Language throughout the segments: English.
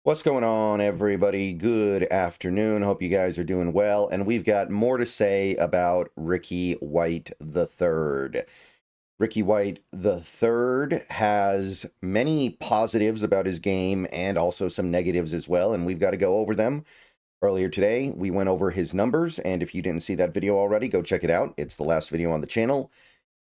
What's going on, everybody? Good afternoon. Hope you guys are doing well. And we've got more to say about Ricky White III. Ricky White III has many positives about his game and also some negatives as well, and we've got to go over them. Earlier today, we went over his numbers, and if you didn't see that video already, go check it out. It's the last video on the channel.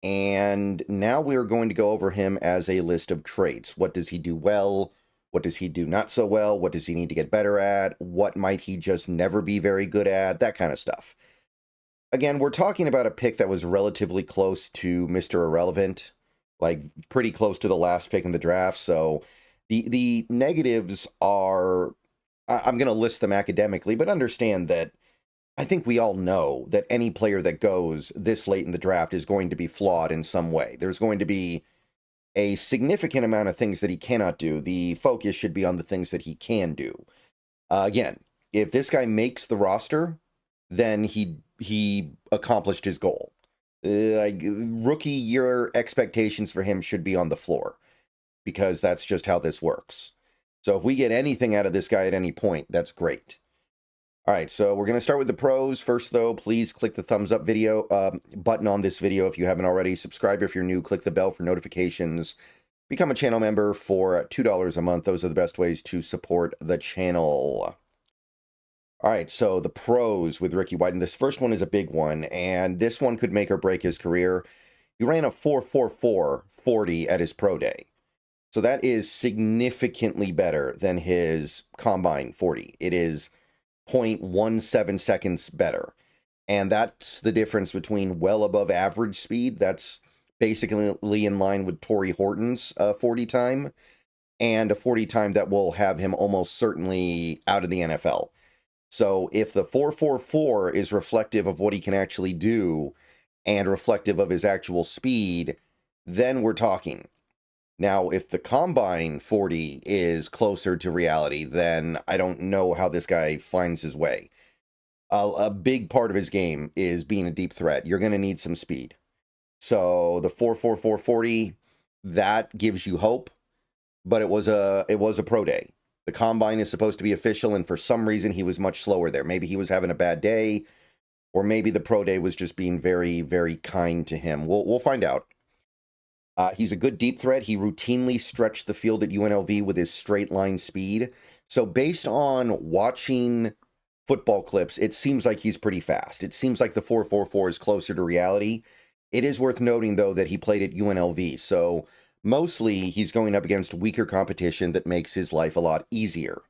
And now we're going to go over him as a list of traits. What does he do well? What does he do not so well? What does he need to get better at? What might he just never be very good at? That kind of stuff. Again, we're talking about a pick that was relatively close to Mr. Irrelevant, like pretty close to the last pick in the draft. So the negatives are, I'm going to list them academically, but understand that I think we all know that any player that goes this late in the draft is going to be flawed in some way. There's going to be a significant amount of things that he cannot do. The focus should be on the things that he can do. Again, if this guy makes the roster, then he accomplished his goal. Rookie year expectations for him should be on the floor, because that's just how this works. So if we get anything out of this guy at any point, that's great. All right, so we're going to start with the pros. First, though, please click the thumbs up video button on this video if you haven't already. Subscribe if you're new. Click the bell for notifications. Become a channel member for $2 a month. Those are the best ways to support the channel. All right, so the pros with Ricky White, and this first one is a big one, and this one could make or break his career. He ran a 4.44 40 at his pro day. So that is significantly better than his combine 40. It is 0.17 seconds better. And that's the difference between well above average speed. That's basically in line with Torrey Horton's 40 time, and a 40 time that will have him almost certainly out of the NFL. So if the 4.44 is reflective of what he can actually do and reflective of his actual speed, then we're talking. Now, if the combine 40 is closer to reality, then I don't know how this guy finds his way. A big part of his game is being a deep threat. You're going to need some speed. So the 4.44 40, that gives you hope, but it was a pro day. The combine is supposed to be official, and for some reason he was much slower there. Maybe he was having a bad day, or maybe the pro day was just being very, very kind to him. We'll find out. He's a good deep threat. He routinely stretched the field at UNLV with his straight line speed. So based on watching football clips, it seems like he's pretty fast. It seems like the 4.44 is closer to reality. It is worth noting, though, that he played at UNLV. So mostly he's going up against weaker competition that makes his life a lot easier.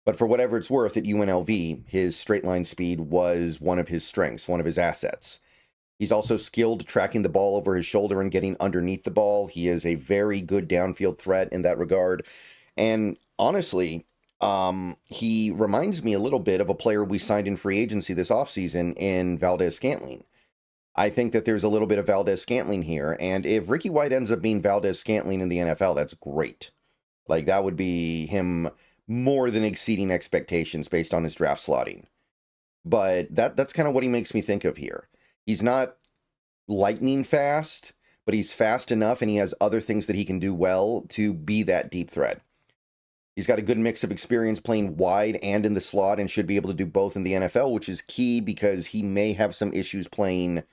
But for whatever it's worth, at UNLV, his straight line speed was one of his strengths, one of his assets. He's also skilled tracking the ball over his shoulder and getting underneath the ball. He is a very good downfield threat in that regard. And honestly, he reminds me a little bit of a player we signed in free agency this offseason in Valdes-Scantling. I think that there's a little bit of Valdes-Scantling here. And if Ricky White ends up being Valdes-Scantling in the NFL, that's great. Like, that would be him more than exceeding expectations based on his draft slotting. But that's kind of what he makes me think of here. He's not lightning fast, but he's fast enough, and he has other things that he can do well to be that deep threat. He's got a good mix of experience playing wide and in the slot, and should be able to do both in the NFL, which is key because he may have some issues playing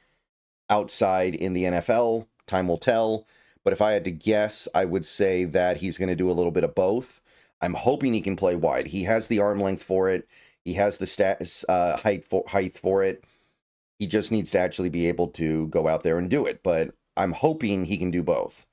outside in the NFL. Time will tell. But if I had to guess, I would say that he's going to do a little bit of both. I'm hoping he can play wide. He has the arm length for it. He has the height for it. He just needs to actually be able to go out there and do it. But I'm hoping he can do both.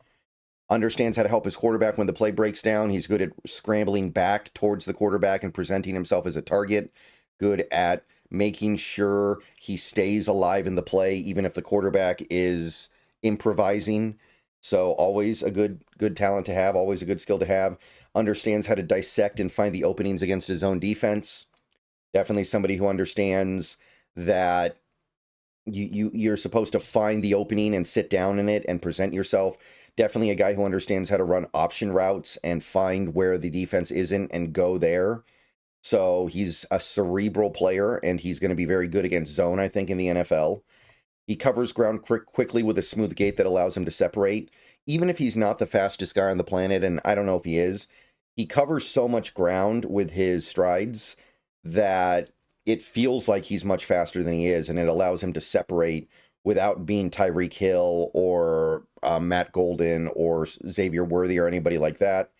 Understands how to help his quarterback when the play breaks down. He's good at scrambling back towards the quarterback and presenting himself as a target. Good at making sure he stays alive in the play, even if the quarterback is improvising. So always a good talent to have, always a good skill to have. Understands how to dissect and find the openings against his own defense. Definitely somebody who understands that you're supposed to find the opening and sit down in it and present yourself. Definitely a guy who understands how to run option routes and find where the defense isn't and go there. So he's a cerebral player, and he's going to be very good against zone, I think, in the NFL. He covers ground quickly with a smooth gait that allows him to separate. Even if he's not the fastest guy on the planet, and I don't know if he is, he covers so much ground with his strides that it feels like he's much faster than he is, and it allows him to separate without being Tyreek Hill or Matt Golden or Xavier Worthy or anybody like that.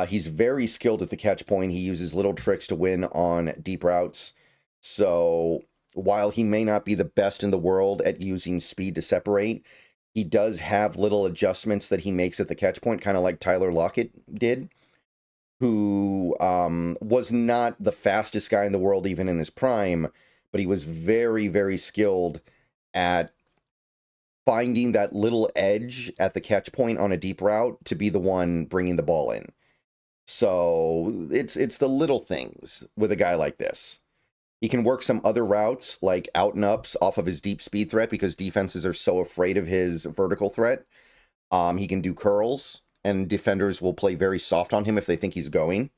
He's very skilled at the catch point. He uses little tricks to win on deep routes. So while he may not be the best in the world at using speed to separate, he does have little adjustments that he makes at the catch point, kind of like Tyler Lockett did, who was not the fastest guy in the world even in his prime, but he was very, very skilled at finding that little edge at the catch point on a deep route to be the one bringing the ball in. So it's the little things with a guy like this. He can work some other routes like out and ups off of his deep speed threat because defenses are so afraid of his vertical threat. He can do curls, and defenders will play very soft on him if they think he's going.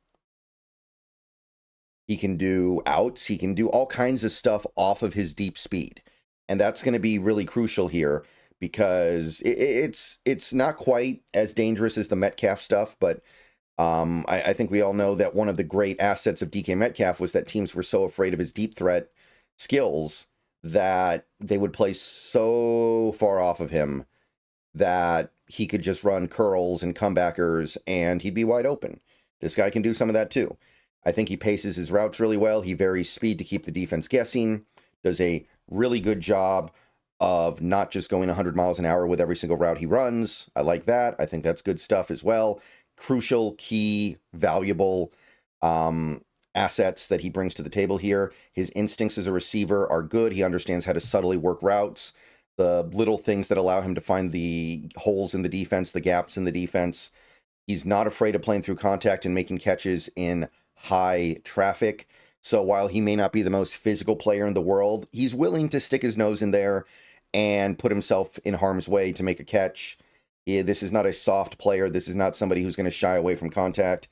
He can do outs. He can do all kinds of stuff off of his deep speed. And that's going to be really crucial here because it's not quite as dangerous as the Metcalf stuff, but I think we all know that one of the great assets of DK Metcalf was that teams were so afraid of his deep threat skills that they would play so far off of him that he could just run curls and comebackers and he'd be wide open. This guy can do some of that too. I think he paces his routes really well. He varies speed to keep the defense guessing, does a really good job of not just going 100 miles an hour with every single route he runs. I like that. I think that's good stuff as well. Crucial, key, valuable assets that he brings to the table here. His instincts as a receiver are good. He understands how to subtly work routes, the little things that allow him to find the holes in the defense, the gaps in the defense. He's not afraid of playing through contact and making catches in high traffic. So while he may not be the most physical player in the world, he's willing to stick his nose in there and put himself in harm's way to make a catch. This is not a soft player. This is not somebody who's going to shy away from contact.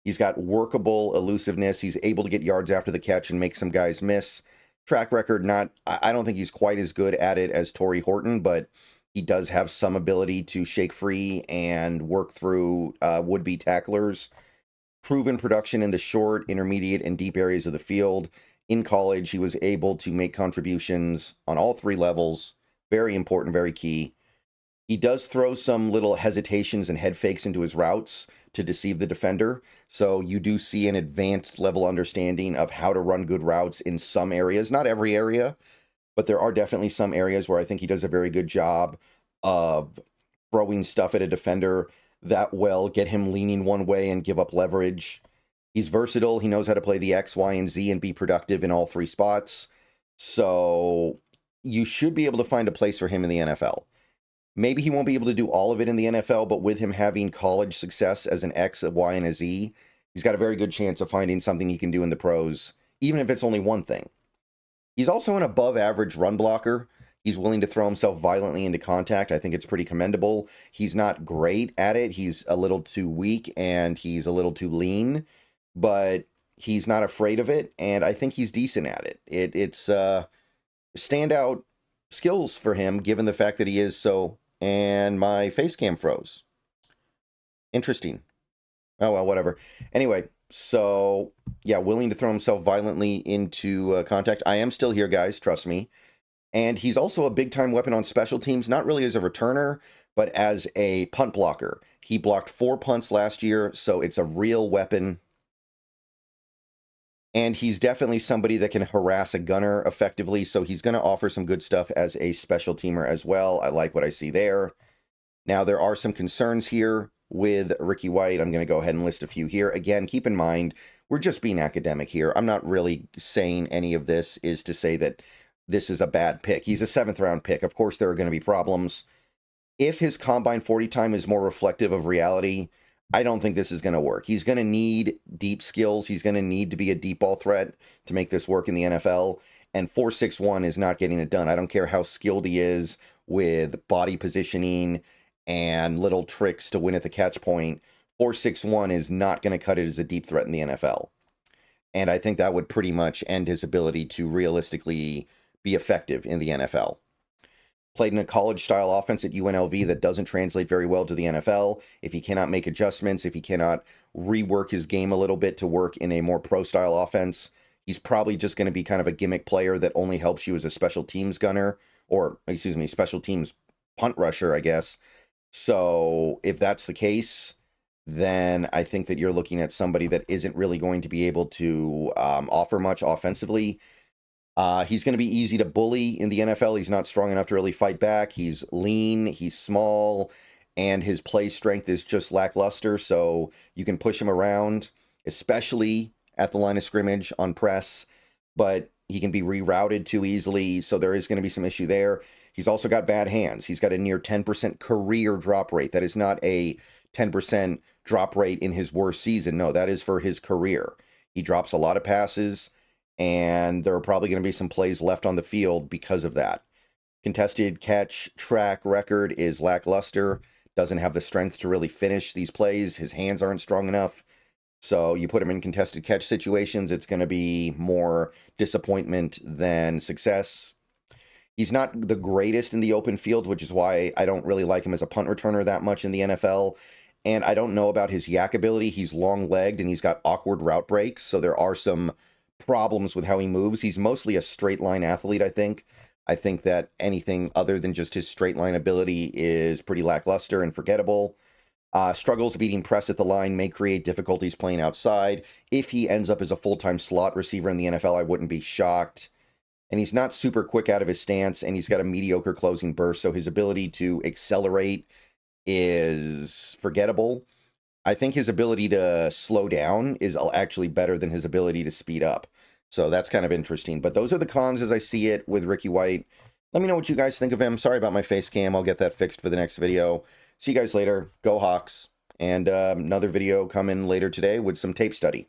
He's got workable elusiveness. He's able to get yards after the catch and make some guys miss. Track record, I don't think he's quite as good at it as Torrey Horton, but he does have some ability to shake free and work through would-be tacklers. Proven production in the short, intermediate, and deep areas of the field. In college, he was able to make contributions on all three levels. Very important, very key. He does throw some little hesitations and head fakes into his routes to deceive the defender. So you do see an advanced level understanding of how to run good routes in some areas. Not every area, but there are definitely some areas where I think he does a very good job of throwing stuff at a defender that will get him leaning one way and give up leverage. He's versatile. He knows how to play the X, Y, and Z and be productive in all three spots. So you should be able to find a place for him in the NFL. Maybe he won't be able to do all of it in the NFL, but with him having college success as an X, a Y, and a Z, he's got a very good chance of finding something he can do in the pros, even if it's only one thing. He's also an above-average run blocker. He's willing to throw himself violently into contact. I think it's pretty commendable. He's not great at it. He's a little too weak, and he's a little too lean, but he's not afraid of it, and I think he's decent at it. It's standout skills for him, given the fact that he is so... And my face cam froze. Interesting. Oh, well, whatever. Anyway, so, yeah, willing to throw himself violently into contact. I am still here, guys, trust me. And he's also a big-time weapon on special teams, not really as a returner, but as a punt blocker. He blocked 4 punts last year, so it's a real weapon. And he's definitely somebody that can harass a gunner effectively, so he's going to offer some good stuff as a special teamer as well. I like what I see there. Now, there are some concerns here with Ricky White. I'm going to go ahead and list a few here. Again, keep in mind, we're just being academic here. I'm not really saying any of this is to say that this is a bad pick. He's a 7th-round pick. Of course, there are going to be problems. If his combine 40 time is more reflective of reality, I don't think this is going to work. He's going to need deep skills. He's going to need to be a deep ball threat to make this work in the NFL. And 4.61 is not getting it done. I don't care how skilled he is with body positioning and little tricks to win at the catch point. 4.61 is not going to cut it as a deep threat in the NFL. And I think that would pretty much end his ability to realistically be effective in the NFL. Played in a college-style offense at UNLV that doesn't translate very well to the NFL. If he cannot make adjustments, if he cannot rework his game a little bit to work in a more pro-style offense. He's probably just going to be kind of a gimmick player that only helps you as a special teams gunner, or, excuse me, special teams punt rusher, I guess. So if that's the case, then I think that you're looking at somebody that isn't really going to be able to offer much offensively. He's going to be easy to bully in the NFL. He's not strong enough to really fight back. He's lean, he's small, and his play strength is just lackluster. So you can push him around, especially at the line of scrimmage on press, but he can be rerouted too easily. So there is going to be some issue there. He's also got bad hands. He's got a near 10% career drop rate. That is not a 10% drop rate in his worst season. No, that is for his career. He drops a lot of passes, and there are probably going to be some plays left on the field because of that. Contested catch track record is lackluster. Doesn't have the strength to really finish these plays. His hands aren't strong enough. So you put him in contested catch situations, it's going to be more disappointment than success. He's not the greatest in the open field, which is why I don't really like him as a punt returner that much in the NFL. And I don't know about his yak ability. He's long-legged and he's got awkward route breaks. So there are some problems with how he moves. He's mostly a straight line athlete, I think. I think that anything other than just his straight line ability is pretty lackluster and forgettable. Struggles beating press at the line may create difficulties playing outside. If he ends up as a full-time slot receiver in the NFL, I wouldn't be shocked. And he's not super quick out of his stance, and he's got a mediocre closing burst, so his ability to accelerate is forgettable. I think his ability to slow down is actually better than his ability to speed up. So that's kind of interesting. But those are the cons as I see it with Ricky White. Let me know what you guys think of him. Sorry about my face cam. I'll get that fixed for the next video. See you guys later. Go Hawks. And another video coming later today with some tape study.